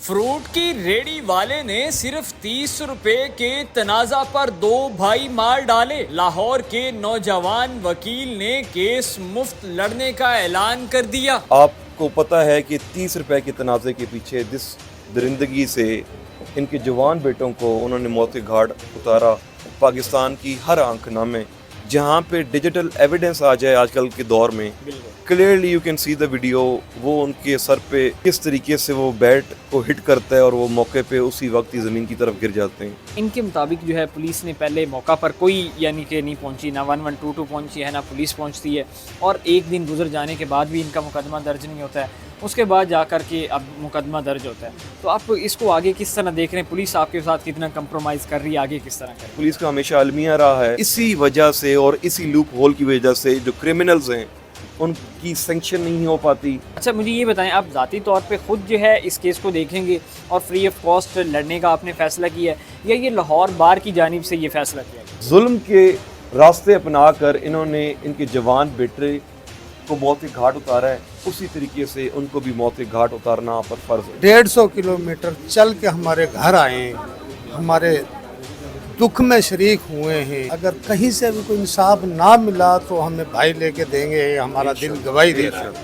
Fruit کی ریڑی والے نے صرف 30 روپے کے تنازع پر 2 بھائی مار ڈالے۔ لاہور کے نوجوان وکیل نے کیس مفت لڑنے کا اعلان کر دیا۔ آپ کو پتہ ہے کہ 30 روپے کے تنازع کے پیچھے جس درندگی سے ان کے جوان بیٹوں کو انہوں نے موت کے گھاٹ اتارا، پاکستان کی ہر آنکھ نامے، جہاں پہ ڈیجیٹل ایویڈنس آ جائے آج کل کے دور میں، clearly you can see the video, وہ ان کے سر پہ کس طریقے سے وہ بیٹ کو ہٹ کرتا ہے اور وہ موقع پہ اسی وقت ہی زمین کی طرف گر جاتے ہیں۔ ان کے مطابق جو ہے پولیس نے پہلے موقع پر کوئی یعنی کہ نہیں پہنچی، نہ 1122 پہنچی ہے، نہ پولیس پہنچتی ہے، اور ایک دن گزر جانے کے بعد بھی ان کا مقدمہ درج نہیں ہوتا ہے، اس کے بعد جا کر کے اب مقدمہ درج ہوتا ہے۔ تو آپ اس کو آگے کس طرح دیکھ رہے ہیں؟ پولیس آپ کے ساتھ کتنا کمپرومائز کر رہی ہے، آگے کس طرح کر رہی ہے؟ پولیس کا ہمیشہ المیہ رہا ہے، اسی وجہ سے اور اسی لوپ ہول کی وجہ سے جو کرمنلز ہیں ان کی سینکشن نہیں ہو پاتی۔ اچھا مجھے یہ بتائیں، آپ ذاتی طور پہ خود جو ہے اس کیس کو دیکھیں گے اور فری آف کاسٹ لڑنے کا آپ نے فیصلہ کیا ہے، یا یہ لاہور بار کی جانب سے یہ فیصلہ کیا گیا؟ ظلم کے راستے اپنا کر انہوں نے ان کے جوان بیٹے کو موت کے گھاٹ اتارا ہے، اسی طریقے سے ان کو بھی موت کے گھاٹ اتارنا پر فرض ہے۔ 150 کلومیٹر چل کے ہمارے گھر آئے ہیں، ہمارے دکھ میں شریک ہوئے ہیں۔ اگر کہیں سے بھی کوئی انصاف نہ ملا تو ہمیں بھائی لے کے دیں گے، ہمارا دل گواہی دیتا ہے۔